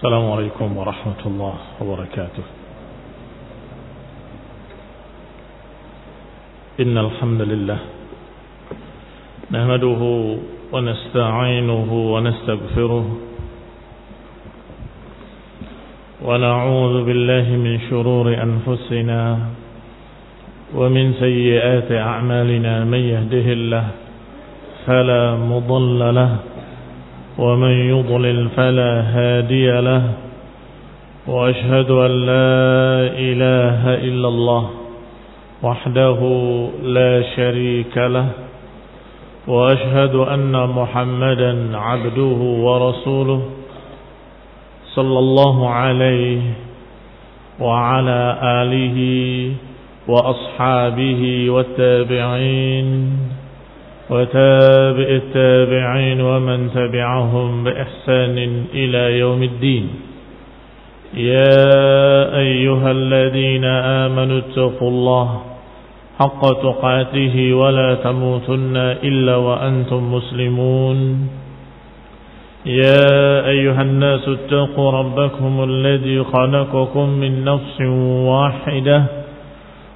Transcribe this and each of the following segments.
السلام عليكم ورحمة الله وبركاته. إن الحمد لله نحمده ونستعينه ونستغفره ونعوذ بالله من شرور أنفسنا ومن سيئات أعمالنا. من يهده الله فلا مضل له ومن يضلل فلا هادي له، وأشهد أن لا إله إلا الله وحده لا شريك له، وأشهد أن محمدا عبده ورسوله صلى الله عليه وعلى آله وأصحابه والتابعين وتابع التابعين ومن تبعهم بإحسان إلى يوم الدين. يا أيها الذين آمنوا اتقوا الله حق تقاته ولا تموتن إلا وأنتم مسلمون. يا أيها الناس اتقوا ربكم الذي خلقكم من نفس واحدة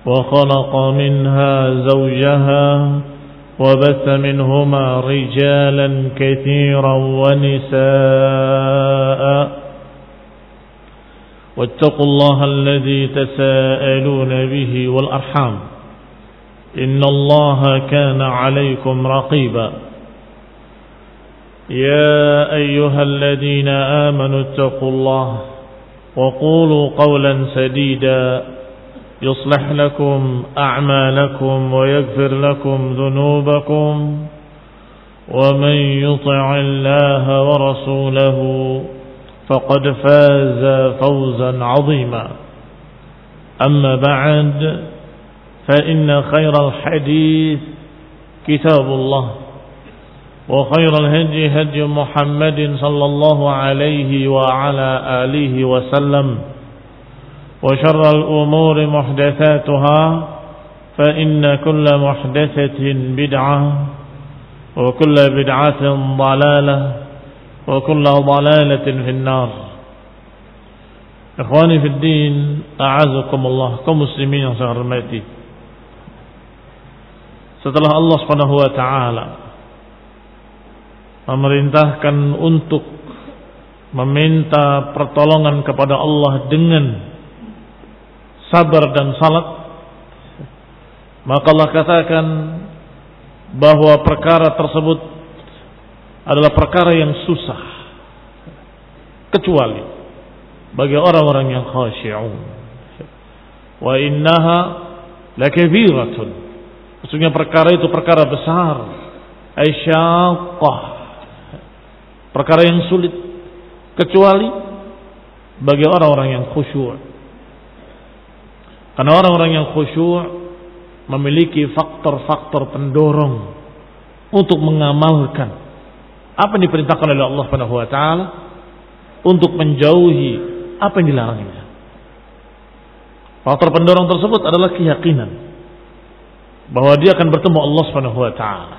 وخلق منها زوجها وبث منهما رجالا كثيرا ونساء، واتقوا الله الذي تساءلون به والأرحام إن الله كان عليكم رقيبا. يا أيها الذين آمنوا اتقوا الله وقولوا قولا سديدا يصلح لكم أعمالكم ويغفر لكم ذنوبكم، ومن يطع الله ورسوله فقد فاز فوزا عظيما. أما بعد، فإن خير الحديث كتاب الله، وخير الهدي هدي محمد صلى الله عليه وعلى آله وسلم، وشر الأمور محدثاتها، فإن كل محدثة بدعة وكل بدعة ضلالة وكل ضلالة في النار. Ikhwani fi din, a'azakumullah, kaum muslimin yang saya hormati. Setelah Allah Subhanahu wa taala memerintahkan untuk meminta pertolongan kepada Allah dengan sabar dan salat, maka Allah katakan bahwa perkara tersebut adalah perkara yang susah kecuali bagi orang-orang yang khashi'un. Wa innaha lakabiratun, maksudnya perkara itu perkara besar, aisyaqah, perkara yang sulit kecuali bagi orang-orang yang khusyuk. Karena orang-orang yang khusyuk memiliki faktor-faktor pendorong untuk mengamalkan apa yang diperintahkan oleh Allah Subhanahu wa taala, untuk menjauhi apa yang dilarangnya. Faktor pendorong tersebut adalah keyakinan bahwa dia akan bertemu Allah Subhanahu wa taala.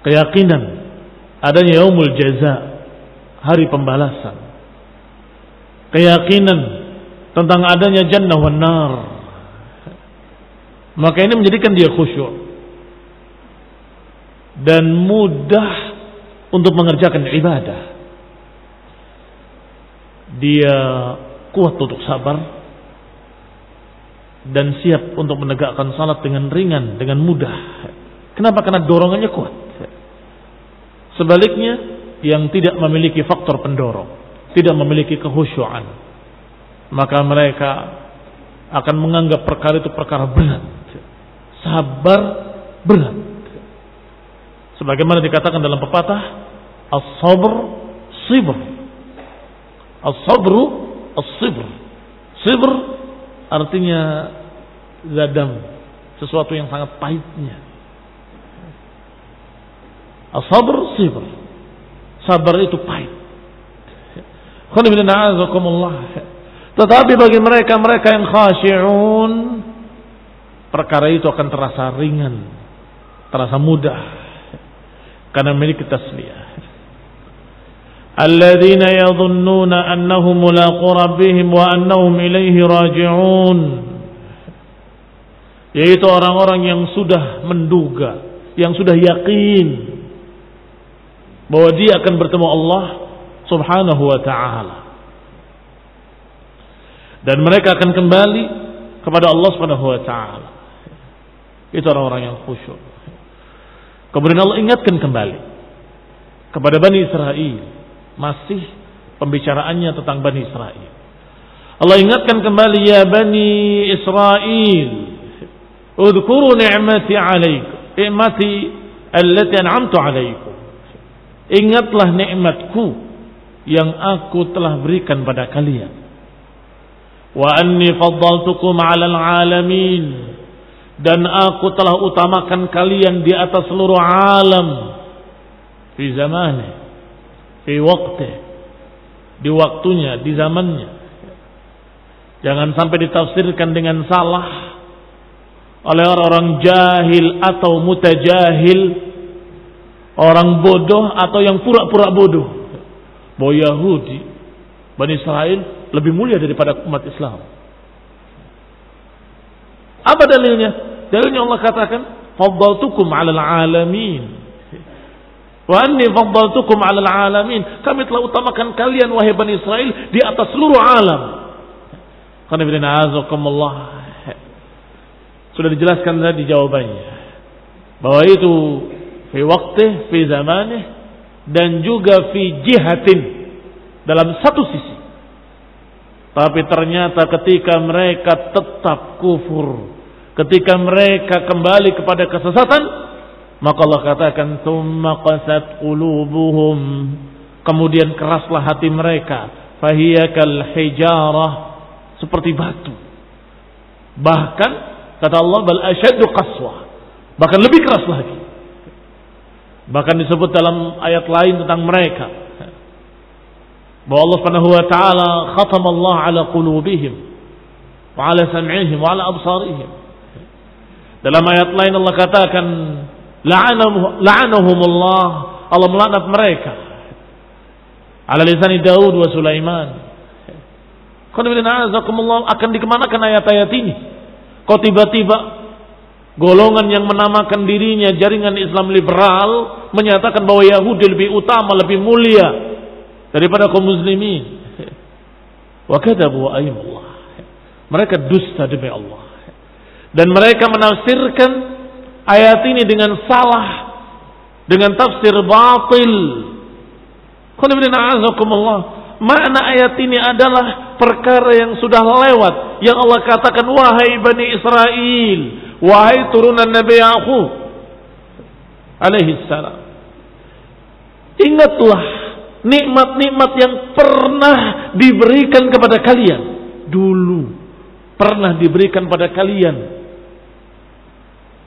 Keyakinan adanya yaumul jaza, hari pembalasan. Keyakinan tentang adanya jannah wan nar. Maka ini menjadikan dia khusyuk dan mudah untuk mengerjakan ibadah. Dia kuat untuk sabar dan siap untuk menegakkan salat dengan ringan, dengan mudah. Kenapa? Karena dorongannya kuat. Sebaliknya, yang tidak memiliki faktor pendorong, tidak memiliki kekhusyuan, maka mereka akan menganggap perkara itu perkara berat. Sabar berat. Sebagaimana dikatakan dalam pepatah, as-sabr sibr. As-sabru as-sibr. Sibr artinya zadam, sesuatu yang sangat pahitnya. As-sabr sibr. Sabar itu pahit. Tetapi bagi mereka yang khashi'un, perkara itu akan terasa ringan, terasa mudah, karena memiliki tasliyah. alladzina yadhunnuna annahum mulaqu rabbihim wa annahum ilaihi raji'un, yaitu orang-orang yang sudah menduga, yang sudah yakin bahwa dia akan bertemu Allah Subhanahu wa ta'ala, dan mereka akan kembali kepada Allah Subhanahu wa ta'ala. Itu orang-orang yang khusyuk. Kemudian Allah ingatkan kembali kepada Bani Israel, masih pembicaraannya tentang Bani Israel. Allah ingatkan kembali, ya Bani Israel, udhkuru ni'mati alaikum, ni'mati allati an'amtu alaikum. Ingatlah nikmatku yang aku telah berikan pada kalian. Wa anni faddaltukum 'alal 'alamin, dan aku telah utamakan kalian di atas seluruh alam. Fi zamani, fi waqti, di waktunya, di zamannya. Jangan sampai ditafsirkan dengan salah oleh orang-orang jahil atau mutajahil, orang bodoh atau yang pura-pura bodoh, bahwa Yahudi, Bani Israel lebih mulia daripada umat Islam. Apa dalilnya? Dalilnya Allah katakan, faddaltukum 'alal 'alamin. Wa anni faddaltukum 'alal 'alamin. Kami telah utamakan kalian wahai Bani Israel di atas seluruh alam. Qul inna a'udzubikumullah. Sudah dijelaskan tadi jawabannya, bahwa itu fi waqtih, fi zamanih, dan juga fi jihatin, dalam satu sisi. Tapi ternyata ketika mereka tetap kufur, ketika mereka kembali kepada kesesatan, maka Allah katakan tsumma qasat qulubuhum, kemudian keraslah hati mereka, fahiya kal hijarah, seperti batu. Bahkan kata Allah, bal asyaddu qaswah, bahkan lebih keras lagi. Bahkan disebut dalam ayat lain tentang mereka, bahwa Allah Subhanahu wa ta'ala khatamallah ala qulubihim wa ala sam'ihim wa ala absarihim. Dalam ayat lain Allah katakan la'anahumullah, Allah melaknat mereka, ala lisani Daud wa Sulaiman. Akan dikemanakan ayat-ayat ini? Kok tiba-tiba golongan yang menamakan dirinya jaringan Islam liberal menyatakan bahwa Yahudi lebih utama, lebih mulia daripada kaum muslimin? Wa kadzabu ayyullah. Mereka dusta demi Allah. Dan mereka menafsirkan ayat ini dengan salah, dengan tafsir batil. Qul inna a'udzubikumullah. Makna ayat ini adalah perkara yang sudah lewat, yang Allah katakan, wahai Bani Israel, wahai turunan Nabi Yaqub alaihi salam, ingatlah nikmat-nikmat yang pernah diberikan kepada kalian dulu, pernah diberikan pada kalian.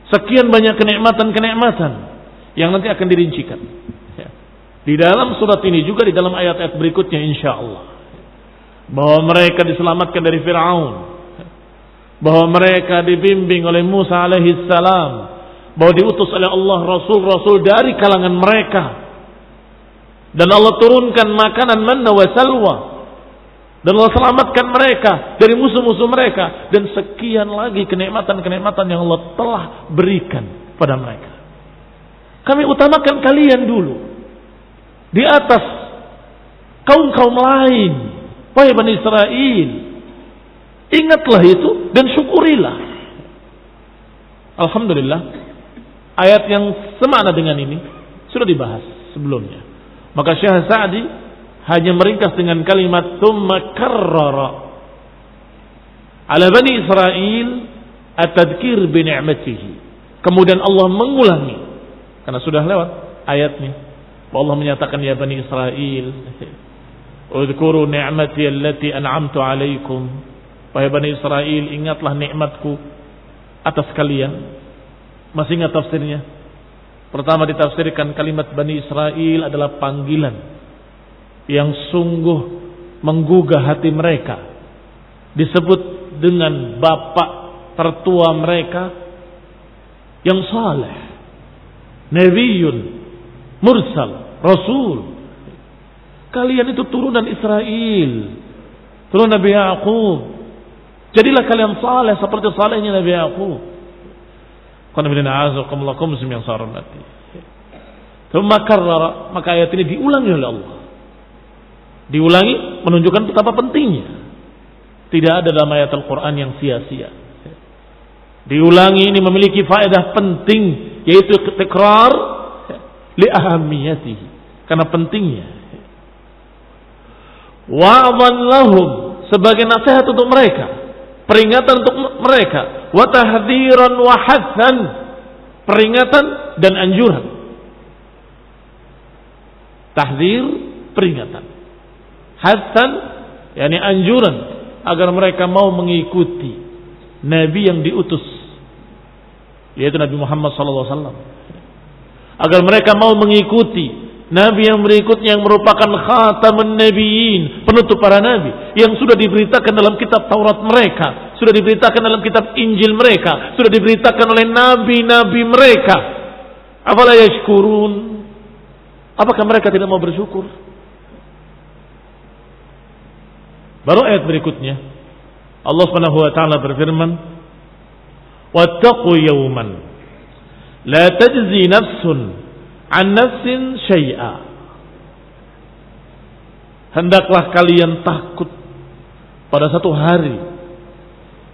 Sekian banyak kenikmatan-kenikmatan yang nanti akan dirincikan di dalam surat ini, juga di dalam ayat-ayat berikutnya insyaallah. Bahwa mereka diselamatkan dari Fir'aun, bahwa mereka dibimbing oleh Musa alaihi salam, bahwa diutus oleh Allah rasul-rasul dari kalangan mereka, dan Allah turunkan makanan manna wa salwa, dan Allah selamatkan mereka dari musuh-musuh mereka, dan sekian lagi kenikmatan-kenikmatan yang Allah telah berikan pada mereka. Kami utamakan kalian dulu di atas kaum-kaum lain, wahai Bani Israel. Ingatlah itu dan syukurilah. Alhamdulillah, ayat yang semakna dengan ini sudah dibahas sebelumnya. Maka Syekh Sa'di hanya meringkas dengan kalimat tsumma karrara ala Bani Israel at-tadhkir bi ni'matihi. Kemudian Allah mengulangi, karena sudah lewat ayatnya. Allah menyatakan, ya Bani Israel, udhkuru ni'mati allati an'amtu alaikum. Wahai Bani Israel, ingatlah nikmatku atas kalian. Masih ingat tafsirnya? Pertama ditafsirkan kalimat Bani Israel adalah panggilan yang sungguh menggugah hati mereka. Disebut dengan bapak tertua mereka yang saleh, Nabiyyun mursal, Rasul. Kalian itu turunan Israel, turunan Nabi Yaqub. Jadilah kalian saleh seperti salehnya Nabi Yaqub. Maka ayat ini diulangi oleh Allah. Diulangi menunjukkan betapa pentingnya. Tidak ada dalam ayat Al-Quran yang sia-sia. Diulangi ini memiliki faedah penting, yaitu tikrar li ahamiyatihi, karena pentingnya. Wa'adhan lahum, sebagai nasihat untuk mereka, peringatan untuk mereka, wa tahdhiran wa hathan, peringatan dan anjuran. Tahdzir, peringatan. Hathan, yakni anjuran agar mereka mau mengikuti Nabi yang diutus, yaitu Nabi Muhammad SAW. Agar mereka mau mengikuti Nabi yang berikutnya yang merupakan khatamun nabiyyin, penutup para nabi, yang sudah diberitakan dalam kitab Taurat mereka, sudah diberitakan dalam kitab Injil mereka, sudah diberitakan oleh nabi-nabi mereka. Afala yashkurun? Apakah mereka tidak mau bersyukur? Baru ayat berikutnya Allah Subhanahu wa taala berfirman, "Wattaqu yawman la tajzi nafsun an nafsin syai'a." Hendaklah kalian takut pada satu hari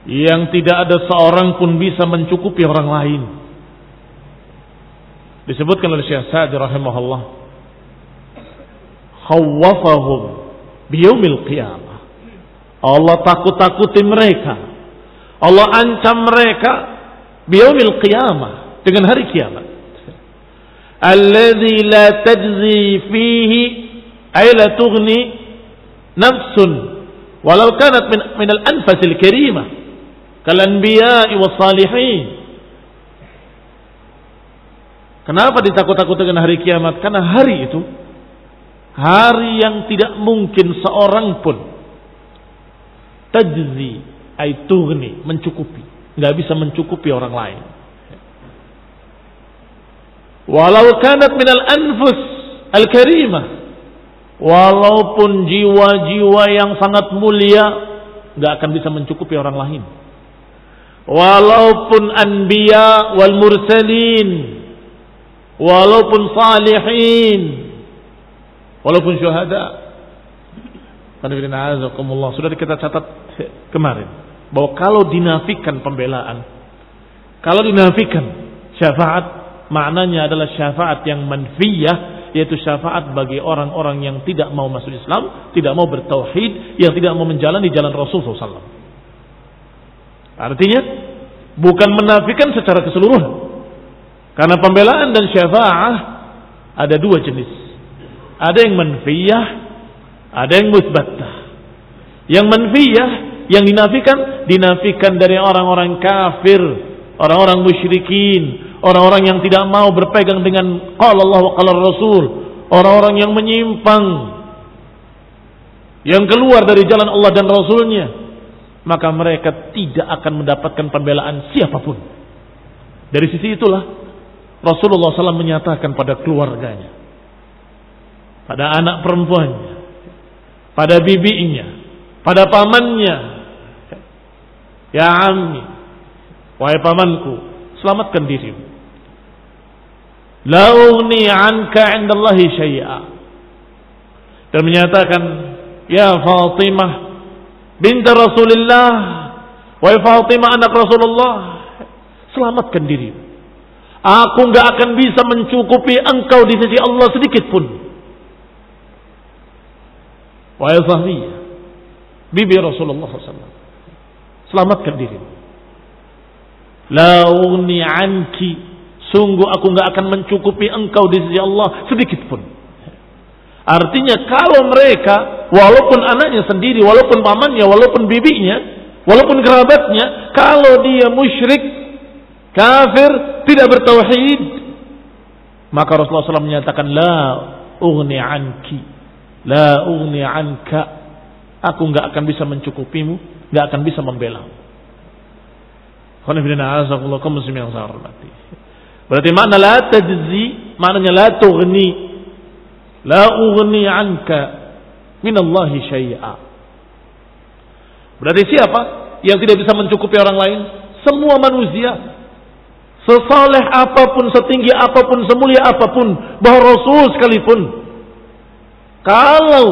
yang tidak ada seorang pun bisa mencukupi orang lain. Disebutkan oleh Syekh Sa'di rahimahullah, khawwafahum biyaumil qiyamah. Allah takut-takuti mereka, Allah ancam mereka biyaumil qiyamah, dengan hari kiamat. Alladzi la tajzi fihi ay la tughni nafsun walau kanat min al-anfasil karimah kal anbiya'i was salihin. Kenapa ditakut-takuti dengan hari kiamat? Karena hari itu hari yang tidak mungkin seorang pun tajzi ay tughni, mencukupi, enggak bisa mencukupi orang lain. Walau kanat minal anfus al-karimah, walaupun jiwa-jiwa yang sangat mulia enggak akan bisa mencukupi orang lain. Walaupun anbiya wal mursalin, walaupun salihin, walaupun syuhada. Sudah kita catat kemarin bahwa kalau dinafikan pembelaan, kalau dinafikan syafaat, maknanya adalah syafaat yang manfiyah, yaitu syafaat bagi orang-orang yang tidak mau masuk Islam, tidak mau bertauhid, yang tidak mau menjalani jalan Rasulullah SAW. Artinya bukan menafikan secara keseluruhan, karena pembelaan dan syafaat ada dua jenis. Ada yang manfiyah, ada yang musbatah. Yang manfiyah, yang dinafikan dari orang-orang kafir, orang-orang musyrikin, orang-orang yang tidak mau berpegang dengan qala Allah wa qala Rasul, orang-orang yang menyimpang, yang keluar dari jalan Allah dan Rasulnya, maka mereka tidak akan mendapatkan pembelaan siapapun. Dari sisi itulah Rasulullah SAW menyatakan pada keluarganya, pada anak perempuannya, pada bibinya, pada pamannya, ya ammi, wahai pamanku, selamatkan dirimu. La ughni anka 'indallahi syai'a. Dan menyatakan, ya Fatimah bint Rasulullah, wahai Fatimah anak Rasulullah, selamatkan dirimu. Aku enggak akan bisa mencukupi engkau di sisi Allah sedikit pun. Wahai Safiyah, bibi Rasulullah SAW, selamatkan dirimu. La ughni anki, sungguh aku enggak akan mencukupi engkau di sisi Allah sedikit pun. Artinya kalau mereka, walaupun anaknya sendiri, walaupun pamannya, walaupun bibinya, walaupun kerabatnya, kalau dia musyrik, kafir, tidak bertauhid, maka Rasulullah SAW menyatakan la ughni anki, la ughni anka, aku enggak akan bisa mencukupimu, enggak akan bisa membela. Berarti makna la tajzi, maknanya la tughni, la ughni anka, minallahi syai'a. Berarti siapa yang tidak bisa mencukupi orang lain? Semua manusia. Sesaleh apapun, setinggi apapun, semulia apapun, bahwa Rasul sekalipun, kalau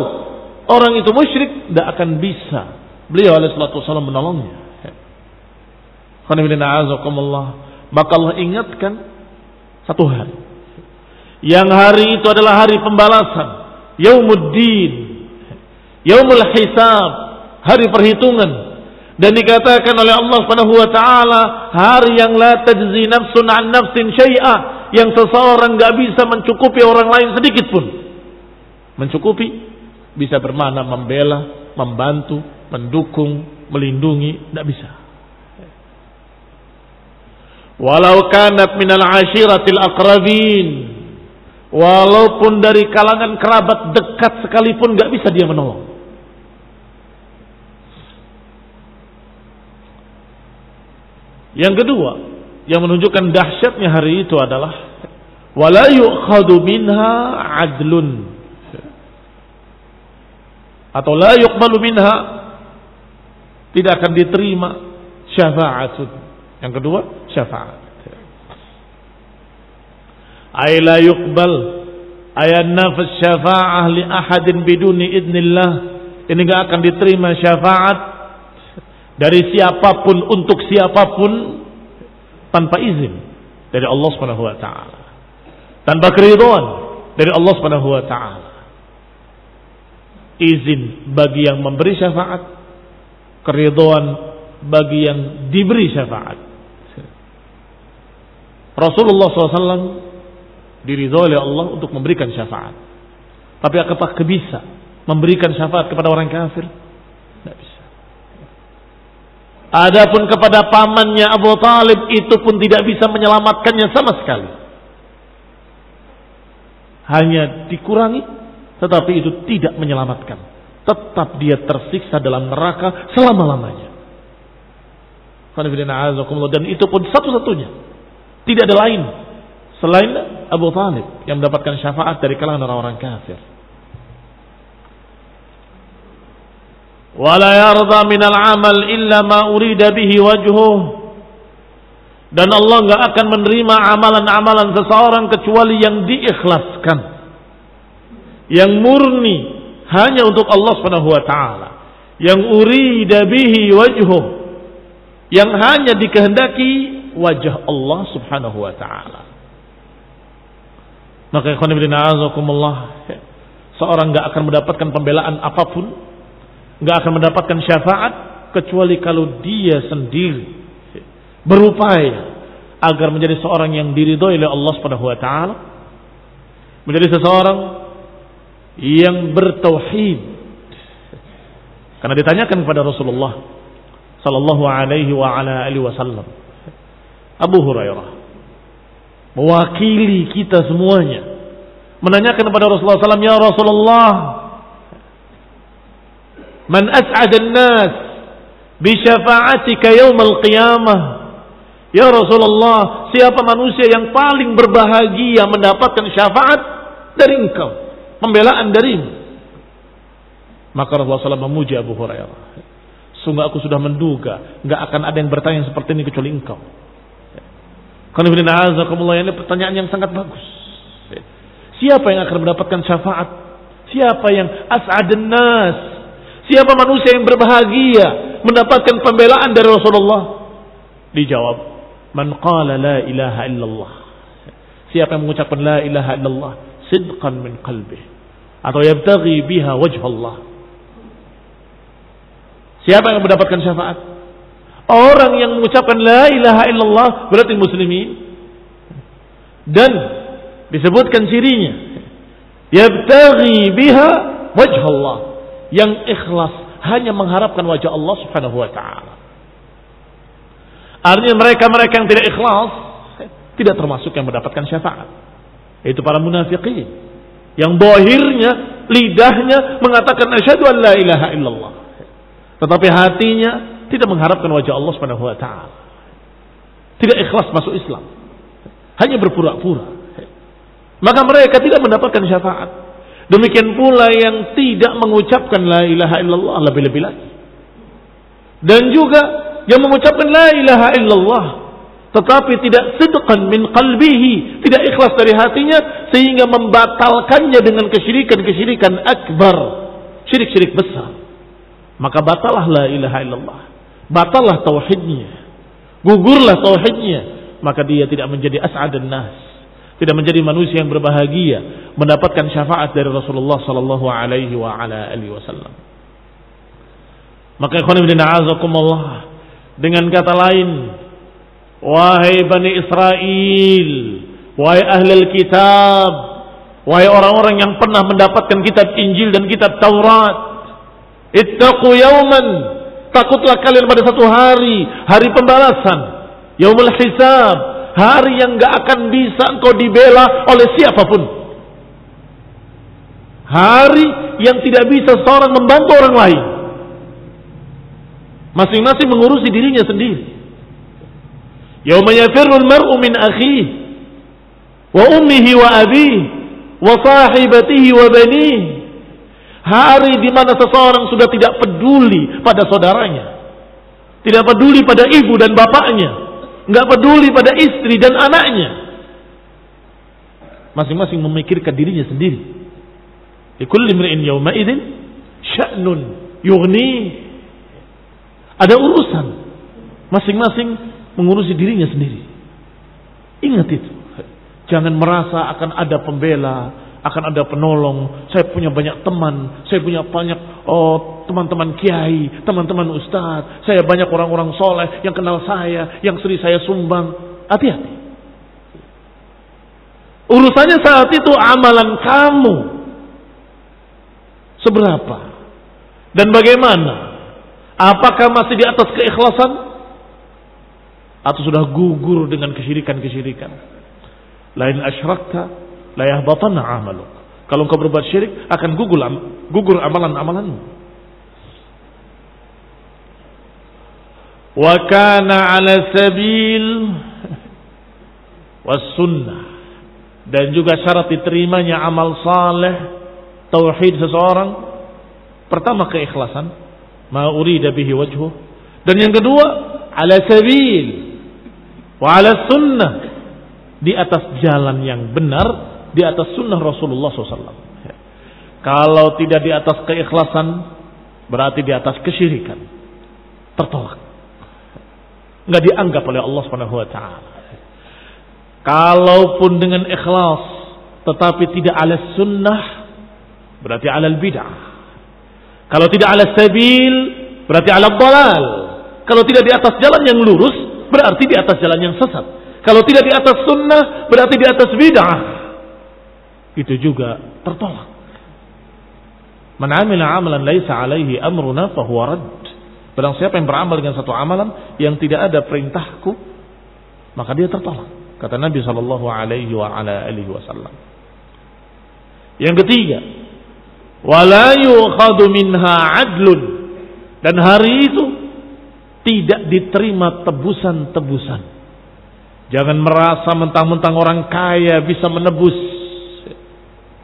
orang itu musyrik, tidak akan bisa beliau alaihi salatu wasallam menolongnya. Maka Allah ingatkan satu hari, yang hari itu adalah hari pembalasan, Yaumuddin, Yaumul Hisab, hari perhitungan. Dan dikatakan oleh Allah Subhanahu wa taala, hari yang la tajzi nafsun an nafsin syai'a, yang seseorang enggak bisa mencukupi orang lain sedikit pun. Mencukupi bisa bermakna membela, membantu, mendukung, melindungi, enggak bisa. Walau kanat minal ashiratil aqrabin, walaupun dari kalangan kerabat dekat sekalipun enggak bisa dia menolong. Yang kedua, yang menunjukkan dahsyatnya hari itu adalah wala yu'khadu minha adlun, atau la yuqbalu minha, tidak akan diterima syafa'atun. Yang kedua, syafaat. Ay la yuqbal ay nafs syafa'ah li ahadin biduni idnillah. Ini enggak akan diterima syafaat dari siapapun untuk siapapun tanpa izin dari Allah Subhanahu wa taala, tanpa keridhaan dari Allah Subhanahu wa taala. Izin bagi yang memberi syafaat, keridhaan bagi yang diberi syafaat. Rasulullah SAW diridhai oleh Allah untuk memberikan syafaat, tapi apakah bisa memberikan syafaat kepada orang kafir? Tidak bisa. Adapun kepada pamannya Abu Talib, itu pun tidak bisa menyelamatkannya sama sekali. Hanya dikurangi, tetapi itu tidak menyelamatkan. Tetap dia tersiksa dalam neraka selama-lamanya. Dan itu pun satu-satunya. Tidak ada lain selain Abu Talib yang mendapatkan syafaat dari kalangan orang-orang kafir. Wala yarda minal amal illa ma urida bihi wajhuh. Dan Allah enggak akan menerima amalan-amalan seseorang kecuali yang diikhlaskan, yang murni hanya untuk Allah Subhanahu wa taala, yang urida bihi wajhuh, yang hanya dikehendaki wajah Allah Subhanahu wa taala. Maka ikhwan fillah azakumullah, seorang enggak akan mendapatkan pembelaan apapun, enggak akan mendapatkan syafaat kecuali kalau dia sendiri berupaya agar menjadi seorang yang diridhoi oleh Allah Subhanahu wa taala, menjadi seseorang yang bertauhid. Karena ditanyakan kepada Rasulullah sallallahu alaihi wa ala alihi wasallam, Abu Hurairah mewakili kita semuanya menanyakan kepada Rasulullah SAW, ya Rasulullah, man as'adan nas bi syafa'atika yaumil qiyamah. Ya Rasulullah, siapa manusia yang paling berbahagia mendapatkan syafaat dari engkau, pembelaan darimu? Maka Rasulullah SAW memuji Abu Hurairah, sungguh aku sudah menduga enggak akan ada yang bertanya seperti ini kecuali engkau. Karena ini pertanyaan yang sangat bagus. Siapa yang akan mendapatkan syafaat? Siapa yang as'adan nas? Siapa manusia yang berbahagia mendapatkan pembelaan dari Rasulullah? Dijawab, man qala la ilaha illallah. Siapa yang mengucapkan la ilaha illallah sidqan min qalbih, atau yabtaghi biha wajh Allah. Siapa yang mendapatkan syafaat? Orang yang mengucapkan la ilaha illallah, berarti muslimin, dan disebutkan cirinya yabtaghi biha wajh Allah, yang ikhlas hanya mengharapkan wajah Allah Subhanahu wa taala. Artinya mereka-mereka yang tidak ikhlas tidak termasuk yang mendapatkan syafaat. Itu para munafiqin yang zahirnya, lidahnya mengatakan asyhadu an la ilaha illallah, tetapi hatinya tidak mengharapkan wajah Allah Subhanahu wa taala. Tidak ikhlas masuk Islam, hanya berpura-pura. Maka mereka tidak mendapatkan syafaat. Demikian pula yang tidak mengucapkan la ilaha illallah lebih-lebih lagi. Dan juga yang mengucapkan la ilaha illallah tetapi tidak sidqan min qalbihi, tidak ikhlas dari hatinya, sehingga membatalkannya dengan kesyirikan-kesyirikan akbar, syirik-syirik besar. Maka batalah la ilaha illallah, batalah tauhidnya, gugurlah tauhidnya, maka dia tidak menjadi as'adan nas, tidak menjadi manusia yang berbahagia, mendapatkan syafaat dari Rasulullah sallallahu alaihi wa ala alihi wasallam. Maka ikhwan fillah a'azakumullah, dengan kata lain, wahai Bani Israel, wahai ahlul kitab, wahai orang-orang yang pernah mendapatkan kitab Injil dan kitab Taurat, ittaqu yawman, takutlah kalian pada satu hari, hari pembalasan, yaumul hisab, hari yang gak akan bisa engkau dibela oleh siapapun, hari yang tidak bisa seorang membantu orang lain, masing-masing mengurusi dirinya sendiri. Yauma yafirrul mar'u min akhihi wa ummihi wa abihi wa sahibatihi wa banihi. Hari di mana seseorang sudah tidak peduli pada saudaranya, tidak peduli pada ibu dan bapaknya, enggak peduli pada istri dan anaknya. Masing-masing memikirkan dirinya sendiri. Likulli imri'in yawma idzin sya'nun yughni. Ada urusan, masing-masing mengurusi dirinya sendiri. Ingat itu. Jangan merasa akan ada pembela, akan ada penolong. Saya punya banyak teman, saya punya banyak teman-teman kiai, teman-teman ustaz, saya banyak orang-orang soleh yang kenal saya, yang sering saya sumbang. Hati-hati. Urusannya saat itu amalan kamu seberapa dan bagaimana? Apakah masih di atas keikhlasan atau sudah gugur dengan kesyirikan-kesyirikan? Lain asyrakta la yahbatanna amaluk. Kalau engkau berbuat syirik akan gugur amalan-amalanmu. Wa kana ala sabil was sunnah, dan juga syarat diterimanya amal saleh tauhid seseorang, pertama keikhlasan, ma urida bihi wajhuh, dan yang kedua ala sabil wa ala sunnah, di atas jalan yang benar, di atas sunnah Rasulullah SAW. Kalau tidak di atas keikhlasan, berarti di atas kesyirikan, tertolak, nggak dianggap oleh Allah SWT. Kalaupun dengan ikhlas tetapi tidak ala sunnah, berarti ala bid'ah. Kalau tidak ala sabil, berarti ala dhalal. Kalau tidak di atas jalan yang lurus, berarti di atas jalan yang sesat. Kalau tidak di atas sunnah, berarti di atas bid'ah. Itu juga tertolak. Man 'amila 'amalan laisa 'alaihi amruna fahuwa radd. Barang siapa yang beramal dengan satu amalan yang tidak ada perintahku, maka dia tertolak. Kata Nabi sallallahu alaihi wa ala alihi wasallam. Yang ketiga, wala yu'khadhu minha 'adlun. Dan hari itu tidak diterima tebusan-tebusan. Jangan merasa mentang-mentang orang kaya bisa menebus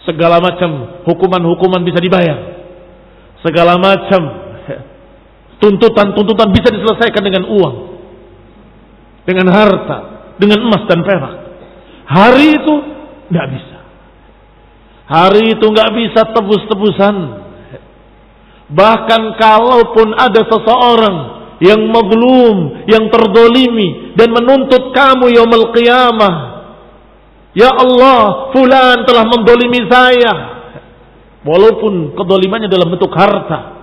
segala macam hukuman-hukuman, bisa dibayar. Segala macam tuntutan-tuntutan bisa diselesaikan dengan uang, dengan harta, dengan emas dan perak. Hari itu nggak bisa. Hari itu nggak bisa tebus-tebusan. Bahkan kalaupun ada seseorang yang mazlum, yang terdolimi dan menuntut kamu yaumul qiyamah, ya Allah, fulan telah mendolimi saya, walaupun kedolimannya dalam bentuk harta,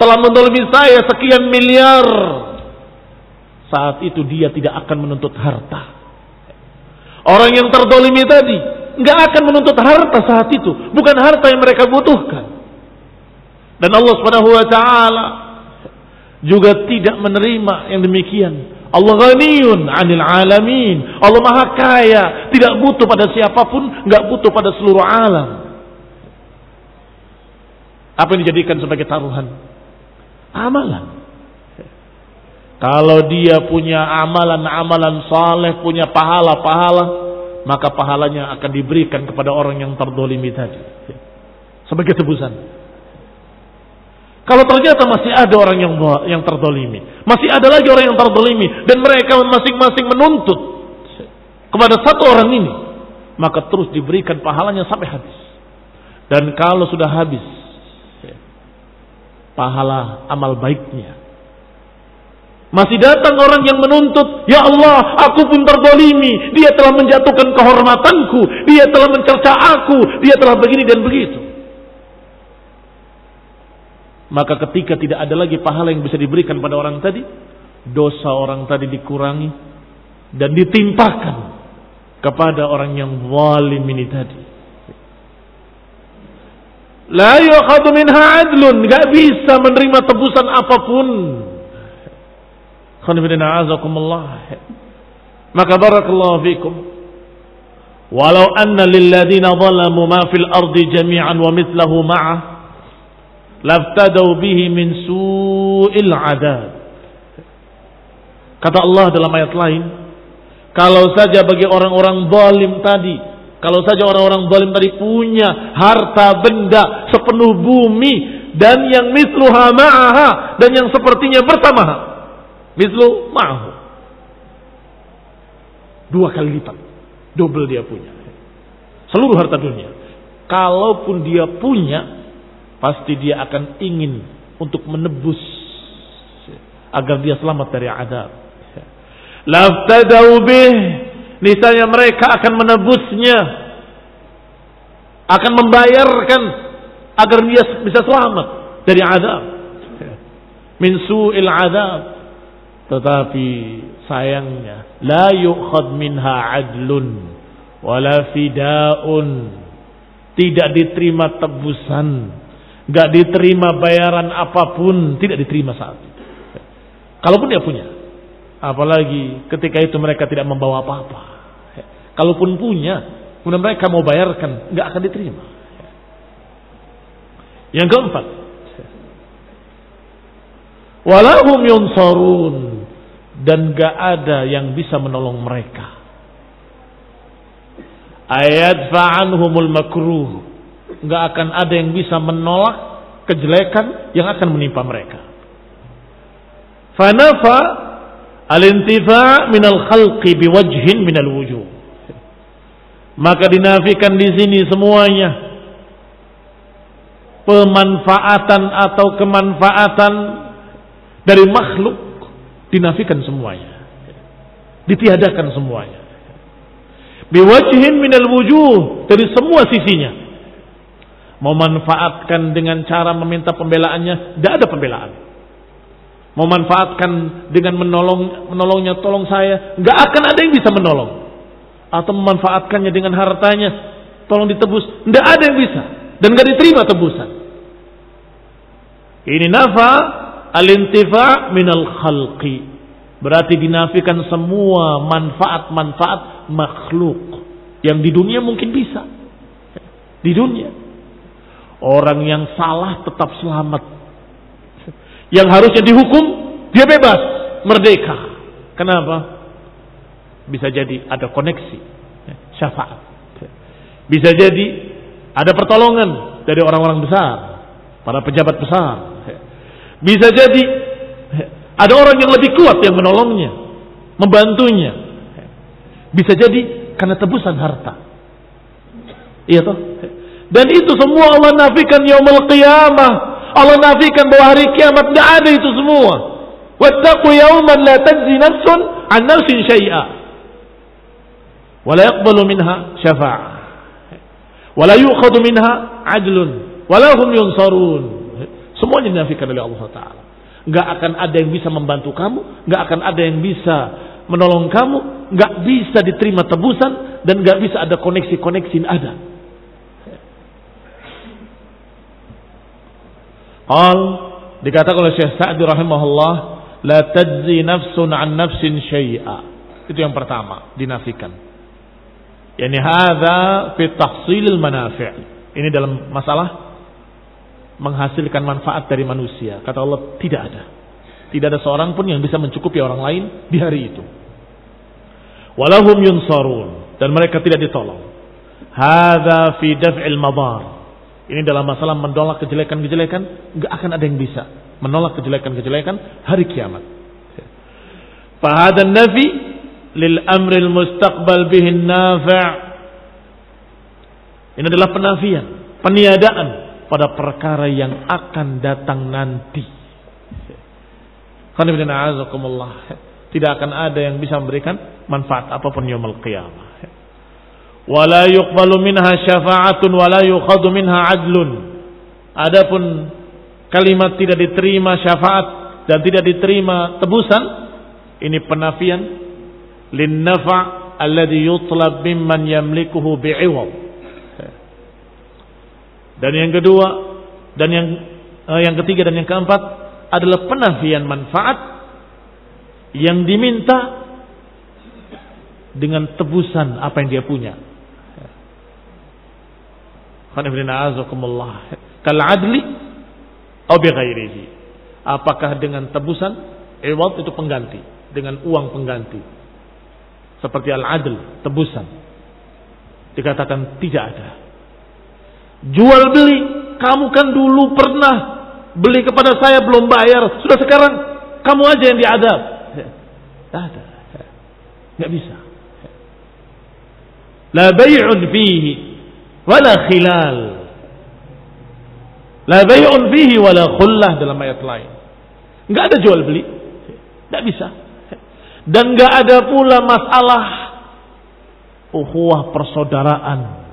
telah mendolimi saya sekian miliar, saat itu dia tidak akan menuntut harta. Orang yang terdolimi tadi nggak akan menuntut harta saat itu, bukan harta yang mereka butuhkan. Dan Allah Subhanahu wa taala juga tidak menerima yang demikian. Allah ghaniyun 'anil 'alamin. Allah Maha Kaya, tidak butuh pada siapapun, enggak butuh pada seluruh alam. Apa yang dijadikan sebagai taruhan? Amalan. Kalau dia punya amalan-amalan saleh, punya pahala-pahala, maka pahalanya akan diberikan kepada orang yang terdolimi tadi. sebagai tebusan. Kalau ternyata masih ada orang yang terdolimi, masih ada lagi orang yang terdolimi, dan mereka masing-masing menuntut kepada satu orang ini, maka terus diberikan pahalanya sampai habis. Dan kalau sudah habis pahala amal baiknya, masih datang orang yang menuntut, ya Allah, aku pun terdolimi, dia telah menjatuhkan kehormatanku, dia telah mencerca aku, dia telah begini dan begitu. Maka ketika tidak ada lagi pahala yang bisa diberikan pada orang tadi, dosa orang tadi dikurangi dan ditimpakan kepada orang yang zalim ini tadi. La yu'khadhu minha 'adlun, enggak bisa menerima tebusan apapun. Maka barakallahu fikum, walau anna lilladheena zalamu ma fil ardi jami'an wa mithluhu ma'ah laftadau bihi min su'il 'adab. Kata Allah dalam ayat lain, kalau saja bagi orang-orang zalim tadi, kalau saja orang-orang zalim tadi punya harta benda sepenuh bumi dan yang mithluha ma'aha, dan yang sepertinya bersama, mithlu ma'ahu, 2 kali lipat, double dia punya seluruh harta dunia. Kalaupun dia punya, pasti dia akan ingin untuk menebus agar dia selamat dari azab. Laftadau bih, niscaya mereka akan menebusnya, akan membayarkan agar dia bisa selamat dari azab, min su'il azab. Tetapi sayangnya, la yu'khad minha 'adlun wala fida'un, tidak diterima tebusan, enggak diterima bayaran apapun, tidak diterima saat itu. Kalaupun dia punya, apalagi ketika itu mereka tidak membawa apa-apa. Kalaupun punya, kemudian mereka mau bayarkan, enggak akan diterima. Yang keempat, walahum yunsarun, dan enggak ada yang bisa menolong mereka. Ayat fa'anhumul makruh, enggak akan ada yang bisa menolak kejelekan yang akan menimpa mereka. Fanafa al-intifa' minal khalqi biwajhin minal wujuh, maka dinafikan di sini semuanya pemanfaatan atau kemanfaatan dari makhluk, dinafikan semuanya, ditiadakan semuanya. Biwajhin minal wujuh, dari semua sisinya. Memanfaatkan dengan cara meminta pembelaannya, tidak ada pembelaan. Memanfaatkan dengan menolongnya, tolong saya, nggak akan ada yang bisa menolong. Atau memanfaatkannya dengan hartanya, tolong ditebus, nggak ada yang bisa, dan nggak diterima tebusan. Ini nafa al-intifa' minal khalqi, berarti dinafikan semua manfaat-manfaat makhluk yang di dunia mungkin bisa. Di dunia orang yang salah tetap selamat, yang harusnya dihukum dia bebas, merdeka. Kenapa? Bisa jadi ada koneksi syafaat, bisa jadi ada pertolongan dari orang-orang besar, para pejabat besar, bisa jadi ada orang yang lebih kuat yang menolongnya, membantunya. Bisa jadi karena tebusan harta. Iya toh? Dan itu semua Allah nafikan yaumul qiyamah. Allah nafikan bahwa hari kiamat tidak ada itu semua. Wattaqu yawman la tajzi nafsun an nafsin syai'a wa la yaqbalu minha syafa'ah wa la yu'khadhu minha 'adlun wa la hum yunsarun. Semuanya dinafikan oleh Allah Ta'ala. Enggak akan ada yang bisa membantu kamu, enggak akan ada yang bisa menolong kamu, enggak bisa diterima tebusan, dan enggak bisa ada koneksi-koneksi yang ada. Dikatakan oleh Syekh Sa'di rahimahullah, la tajzi nafsun an nafsin syai'a. Itu yang pertama, dinafikan. Yani hadza fi tahsilil manafi'. Ini dalam masalah menghasilkan manfaat dari manusia. Kata Allah, tidak ada. Tidak ada seorang pun yang bisa mencukupi orang lain di hari itu. Walahum yunsarun, dan mereka tidak ditolong. Hadza fi daf'il madar. Ini dalam masalah menolak kejelekan-kejelekan, enggak akan ada yang bisa menolak kejelekan-kejelekan hari kiamat. Fahadha nafi lil amril mustaqbal bihin nafi'. Ini adalah penafian, peniadaan pada perkara yang akan datang nanti. Tidak akan ada yang bisa memberikan manfaat apapun yaumul qiyamah. Wala yuqbalu minha syafa'atun wala yukhadhu minha adlun. Adapun kalimat tidak diterima syafaat dan tidak diterima tebusan, ini penafian lin nafa' alladhi yutlab mimman yamlikuhu bi'iwad. Dan yang kedua dan yang ketiga dan yang keempat adalah penafian manfaat yang diminta dengan tebusan apa yang dia punya. Kal adli atau bighairihi. Apakah dengan tebusan? Iwad itu pengganti, dengan uang pengganti. Seperti al-adl, tebusan. Dikatakan tidak ada. Jual beli, kamu kan dulu pernah beli kepada saya belum bayar, sudah sekarang kamu aja yang diadab. Tidak ada, nggak bisa. La bay'un fihi wala khilal. La bay'un fihi wala khullah dalam ayat lain. Nggak ada jual beli, nggak bisa. Dan nggak ada pula masalah ukhuwah persaudaraan.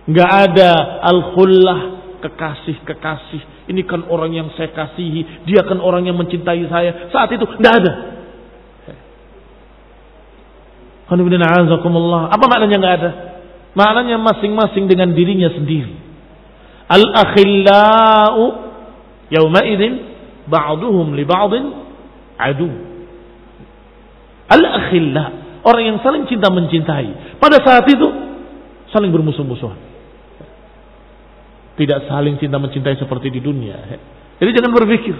Nggak ada al-khullah, kekasih-kekasih. Ini kan orang yang saya kasihi, dia kan orang yang mencintai saya. Saat itu nggak ada. Apa maknanya nggak ada? Maknanya masing-masing dengan dirinya sendiri. Al-akhillau yawma idzin ba'duhum li ba'din adu. Al-akhillau, orang yang saling cinta mencintai, pada saat itu saling bermusuh-musuhan. Tidak saling cinta mencintai seperti di dunia. Jadi jangan berpikir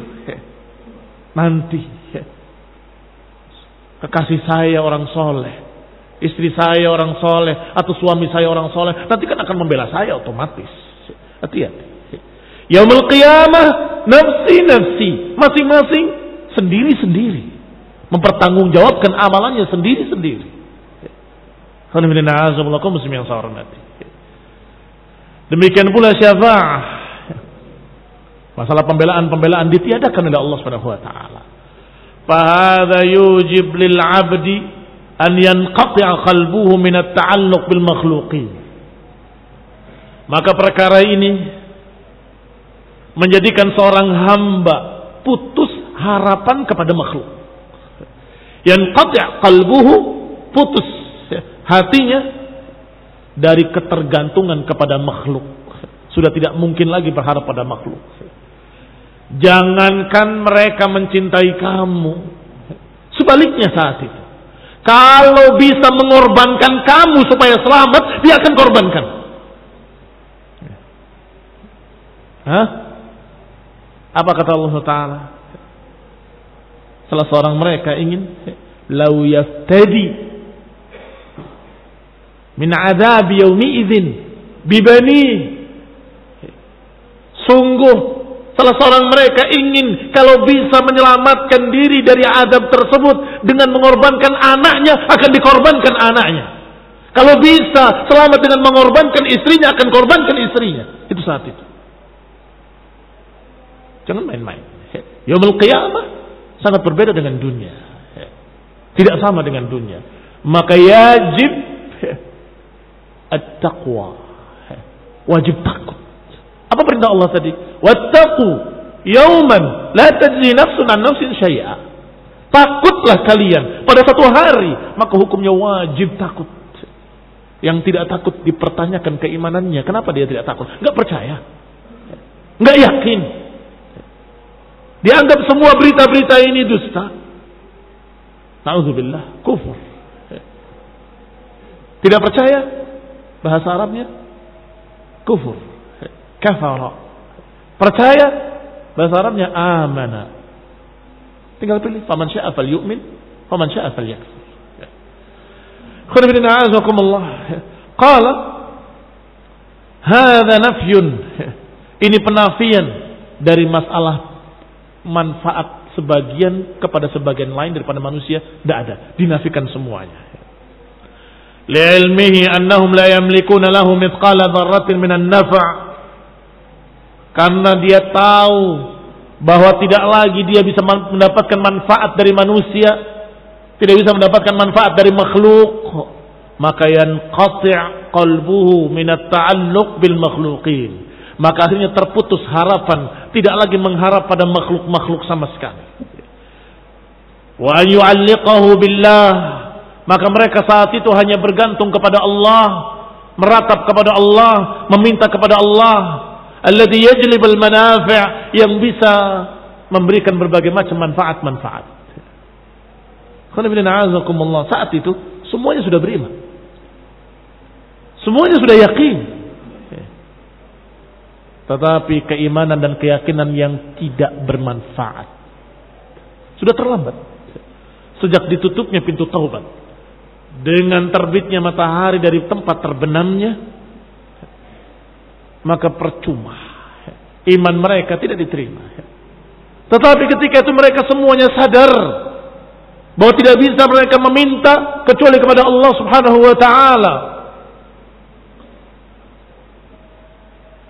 nanti kekasih saya orang soleh, istri saya orang soleh, atau suami saya orang soleh, nanti kan akan membela saya otomatis. Hati-hati. Yaumul qiyamah nafsi-nafsi, masing-masing sendiri-sendiri, mempertanggungjawabkan amalannya sendiri-sendiri. Demikian pula syafa'ah. Masalah pembelaan ditiadakan oleh Allah Subhanahu wa taala. Fa hadza yujib lil 'abdi an yanqati'a qalbuhu min at-ta'alluq bil makhluqin. Maka perkara ini menjadikan seorang hamba putus harapan kepada makhluk. Yanqati' qalbuhu, putus hatinya dari ketergantungan kepada makhluk. Sudah tidak mungkin lagi berharap pada makhluk. Jangankan mereka mencintai kamu, sebaliknya saat itu, kalau bisa mengorbankan kamu supaya selamat, dia akan korbankan. Apa kata Allah Ta'ala? Salah seorang mereka ingin lau yaftadi min azab yaumi idzin bibani. Sungguh salah seorang mereka ingin kalau bisa menyelamatkan diri dari azab tersebut dengan mengorbankan anaknya, akan dikorbankan anaknya. Kalau bisa selamat dengan mengorbankan istrinya, akan korbankan istrinya. Itu saat itu. Jangan main-main. Yaumul qiyamah sangat berbeda dengan dunia. Tidak sama dengan dunia. Maka yajib at-taqwa. Wajib takut. Apa perintah Allah tadi? Wattaqu yauman la tajzi nafsun an nafsin syai'a. Takutlah kalian pada satu hari, maka hukumnya wajib takut. Yang tidak takut dipertanyakan keimanannya. Kenapa dia tidak takut? Enggak percaya. Enggak yakin. Dianggap semua berita-berita ini dusta. Na'udzubillah, kufur. Tidak percaya, bahasa Arabnya kufur. Kafara. Percaya, bahasa Arabnya amana. Tinggal pilih, faman syaa falyu'min, faman syaa falyakfur. Qala hadza nafyun. Ini penafian dari masalah manfaat sebagian kepada sebagian lain daripada manusia, tidak ada, dinafikan semuanya. Li'ilmihi annahum la yamlikuna lahu mithqala dzarratin minan nafa', karena dia tahu bahwa tidak lagi dia bisa mendapatkan manfaat dari manusia, tidak bisa mendapatkan manfaat dari makhluk, maka yanqati' qalbuhu minat ta'alluq bil makhluqin, maka akhirnya terputus harapan, tidak lagi mengharap pada makhluk-makhluk sama sekali. Wa an yu'alliqahu billah, maka mereka saat itu hanya bergantung kepada Allah, meratap kepada Allah, meminta kepada Allah, alladzi yajlibul manafi', yang bisa memberikan berbagai macam manfaat-manfaat. Saat itu semuanya sudah beriman, semuanya sudah yakin. Tetapi keimanan dan keyakinan yang tidak bermanfaat sudah terlambat. Sejak ditutupnya pintu taubat, dengan terbitnya matahari dari tempat terbenamnya, maka percuma, iman mereka tidak diterima. Tetapi ketika itu mereka semuanya sadar bahwa tidak bisa mereka meminta kecuali kepada Allah Subhanahu wa taala,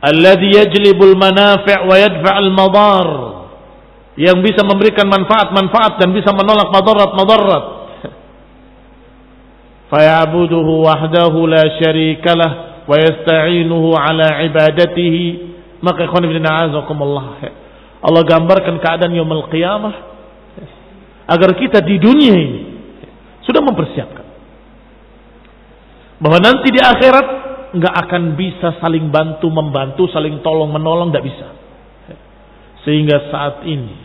alladzi yajlibul manafi' wa yadfa'ul madar, yang bisa memberikan manfaat-manfaat dan bisa menolak madarat-madarat. Faya'buduhu wahdahu la syarikalah wa yasta'inuhu ala ibadatihi. Maka ikhwan fillah a'azakumullah, Allah gambarkan keadaan yaumul qiyamah agar kita di dunia ini sudah mempersiapkan bahwa nanti di akhirat nggak akan bisa saling bantu membantu, saling tolong menolong, nggak bisa. Sehingga saat ini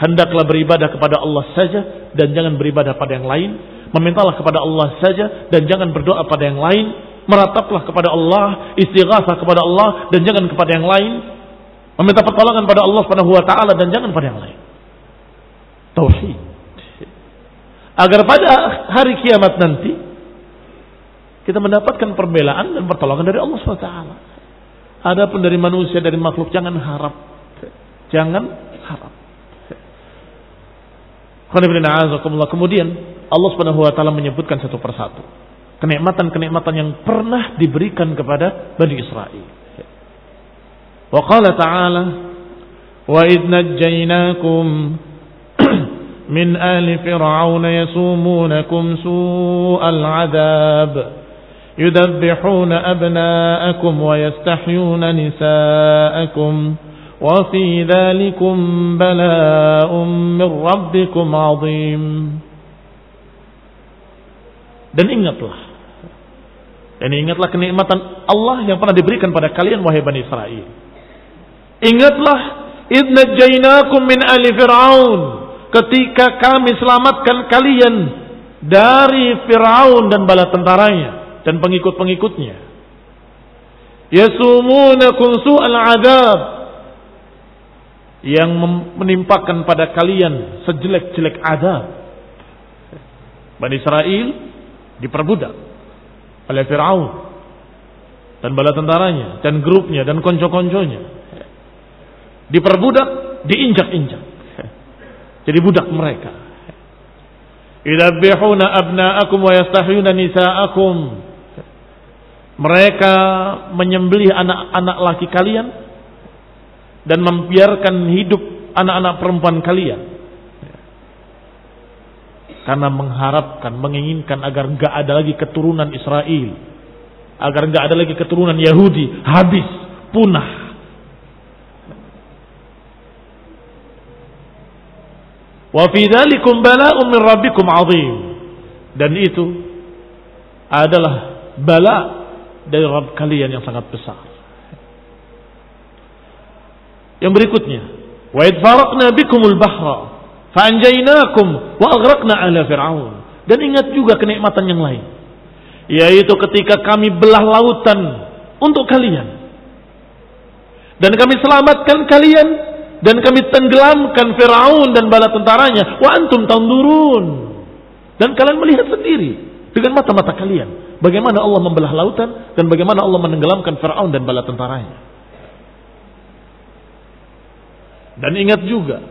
hendaklah beribadah kepada Allah saja dan jangan beribadah pada yang lain. Memintalah kepada Allah saja dan jangan berdoa pada yang lain. Merataplah kepada Allah, istighatsah kepada Allah dan jangan kepada yang lain. Meminta pertolongan pada Allah Subhanahu wa taala dan jangan pada yang lain. Tauhid. Agar pada hari kiamat nanti kita mendapatkan perbelaan dan pertolongan dari Allah Subhanahu wa taala. Adapun dari manusia, dari makhluk, jangan harap. Jangan harap. Kemudian Allah Subhanahu wa taala menyebutkan satu persatu kenikmatan-kenikmatan yang pernah diberikan kepada Bani Israel. Wa qala ta'ala wa idh najjaynakum min ali fir'aun yasumunakum su'al 'adzab yudabbihuna abna'akum wa yastahyuna nisa'akum wa fi dhalikum bala'un min rabbikum 'azim. Dan ingatlah kenikmatan Allah yang pernah diberikan pada kalian wahai Bani Israel. Ingatlah idh najjaynakum min ali fir'aun, ketika kami selamatkan kalian dari Fir'aun dan bala tentaranya dan pengikut-pengikutnya. Yasumunakum su'al 'adzab, yang menimpakan pada kalian sejelek-jelek azab. Bani Israel diperbudak oleh Fir'aun dan bala tentaranya dan grupnya dan konco-konconya. Diperbudak, diinjak-injak, jadi budak mereka. Yudabbihuna abna'akum wa yastahyuna nisa'akum, mereka menyembelih anak-anak laki kalian dan membiarkan hidup anak-anak perempuan kalian, karena mengharapkan, menginginkan agar enggak ada lagi keturunan Israel, agar enggak ada lagi keturunan Yahudi, habis, punah. Wa fi dzalikum bala'un min rabbikum 'azim, dan itu adalah bala dari Rabb kalian yang sangat besar. Yang berikutnya, wa idh faraqna bikumul bahra fa'anjaynakum wa aghraqna ala fir'aun. Dan ingat juga kenikmatan yang lain, yaitu ketika kami belah lautan untuk kalian dan kami selamatkan kalian dan kami tenggelamkan Fir'aun dan bala tentaranya, wa antum tanzurun, dan kalian melihat sendiri dengan mata-mata kalian Bagaimana Allah membelah lautan dan bagaimana Allah menenggelamkan Fir'aun dan bala tentaranya. Dan ingat juga,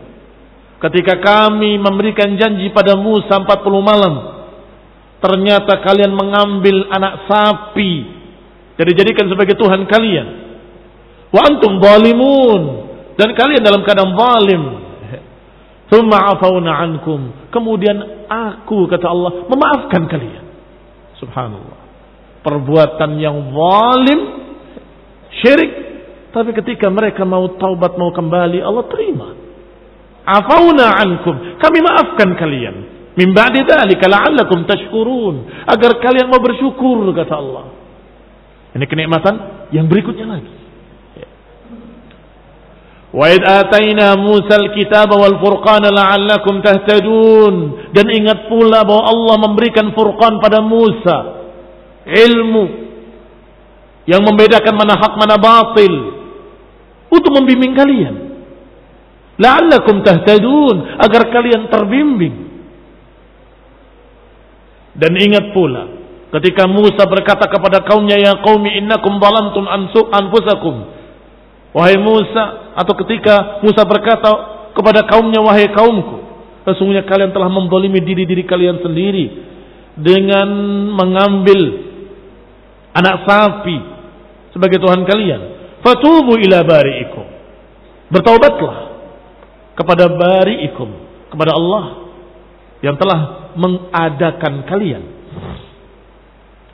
ketika kami memberikan janji pada Musa 40 malam, ternyata kalian mengambil anak sapi dan dijadikan sebagai Tuhan kalian. Wa antum zalimun, dan kalian dalam keadaan zalim. Tsumma afawna ankum, kemudian aku, kata Allah, memaafkan kalian. Subhanallah. Perbuatan yang zalim, syirik, tapi ketika mereka mau taubat, mau kembali, Allah terima. Afawna ankum, kami maafkan kalian. Min ba'di dzalika la'allakum tashkurun, agar kalian mau bersyukur, kata Allah. Ini kenikmatan yang berikutnya lagi. Wa id ataina Musal kitaba wal furqana la'allakum tahtadun, dan ingat pula bahwa Allah memberikan Furqan pada Musa, ilmu yang membedakan mana hak mana batil, untuk membimbing kalian. La'allakum tahtadun, agar kalian terbimbing. Dan ingat pula ketika Musa berkata kepada kaumnya, ya qaumi innakum zalamtum anfusakum, wahai Musa, atau ketika Musa berkata kepada kaumnya, wahai kaumku, sesungguhnya kalian telah menzalimi diri kalian sendiri dengan mengambil anak sapi sebagai Tuhan kalian. Fatubu ila bari'ikum, bertaubatlah kepada bari'ikum, kepada Allah yang telah mengadakan kalian.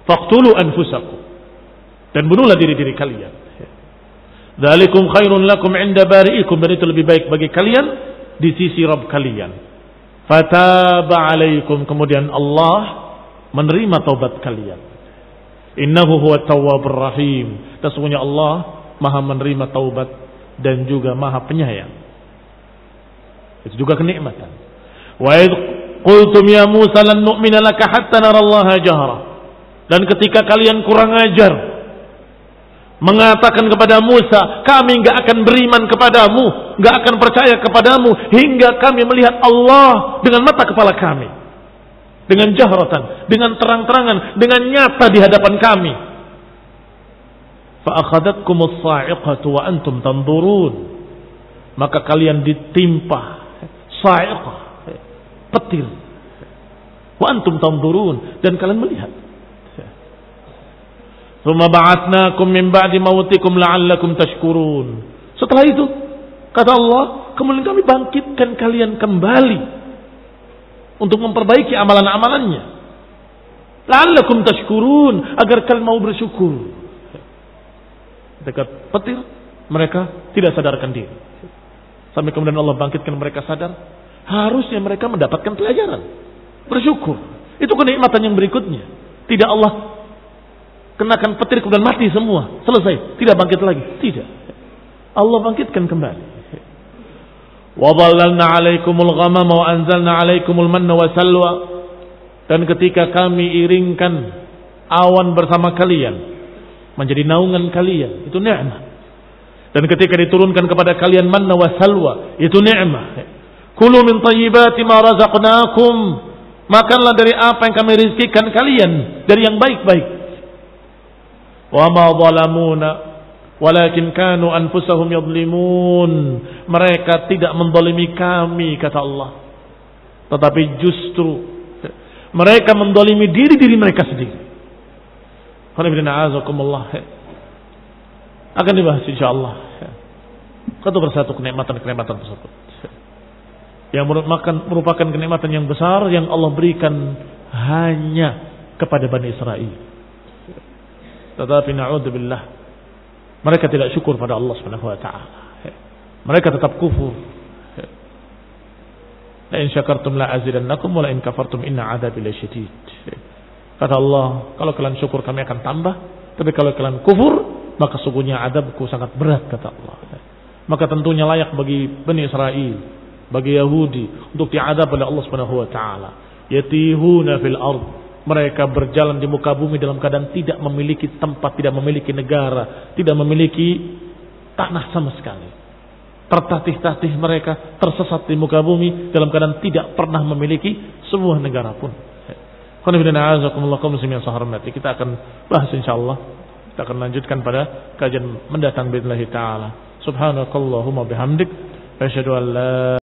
Faqtulu anfusakum, dan bunuhlah diri kalian. Dzalikum khairun lakum 'inda bari'ikum, dan itu lebih baik bagi kalian di sisi Rabb kalian. Fataba 'alaikum, kemudian Allah menerima taubat kalian. Innahu huwat tawwabur rahim, sesungguhnya Allah Maha menerima taubat dan juga Maha penyayang. Itu juga kenikmatan. Wa id qultum ya Musa lan nu'mina laka hatta narallaha jahra, dan ketika kalian kurang ajar mengatakan kepada Musa, kami enggak akan beriman kepadamu, enggak akan percaya kepadamu hingga kami melihat Allah dengan mata kepala kami, dengan jahratan, dengan terang-terangan, dengan nyata di hadapan kami. Fa akhadhatkumus sa'iqatu wa antum tanzurun, maka kalian ditimpa sa'iqah, petir, wa antum tanzurun, dan kalian melihat. Tsumma ba'atsnakum min ba'di mautikum la'allakum tashkurun. Setelah itu, kata Allah, kemudian kami bangkitkan kalian kembali untuk memperbaiki amalan-amalannya. La'allakum tashkurun, agar kalian mau bersyukur. Dekat petir, mereka tidak sadarkan diri. Sampai kemudian Allah bangkitkan mereka sadar. Harusnya mereka mendapatkan pelajaran, bersyukur. Itu kenikmatan yang berikutnya. Tidak Allah kenakan petir kemudian mati semua, selesai, tidak bangkit lagi. Tidak, Allah bangkitkan kembali. Wa dhallalna 'alaikumul ghamama wa anzalna 'alaikumul manna wa salwa, dan ketika kami iringkan awan bersama kalian menjadi naungan kalian, itu nikmat. Dan ketika diturunkan kepada kalian manna wa salwa, itu nikmat. Kulu min thayyibati ma razaqnakum, makanlah dari apa yang kami rizkikan kalian, dari yang baik-baik. Wa ma zalamuna walakin kanu anfusahum yadhlimun, mereka tidak menzalimi kami, kata Allah, tetapi justru mereka menzalimi diri mereka sendiri. Akan dibahas insyaallah satu persatu kenikmatan tersebut yang merupakan kenikmatan yang besar yang Allah berikan hanya kepada Bani Israel. Tetapi na'udzubillah, mereka tidak syukur pada Allah Subhanahu wa taala. Mereka tetap kufur. La in syakartum la azidannakum wa la in kafartum inna 'adzabi lasyadid. Kata Allah, kalau kalian syukur kami akan tambah, tapi kalau kalian kufur maka sungguhnya adabku sangat berat, kata Allah. Maka tentunya layak bagi Bani Israel, bagi Yahudi, untuk diadab oleh Allah Subhanahu wa taala. Yatihuna fil ardh, mereka berjalan di muka bumi dalam keadaan tidak memiliki tempat, tidak memiliki negara, tidak memiliki tanah sama sekali. Tertatih-tatih mereka, tersesat di muka bumi dalam keadaan tidak pernah memiliki sebuah negara pun. Kita akan bahas insyaallah. Kita akan lanjutkan pada kajian mendatang billahi taala. Subhanakallahumma bihamdik asyhadu an la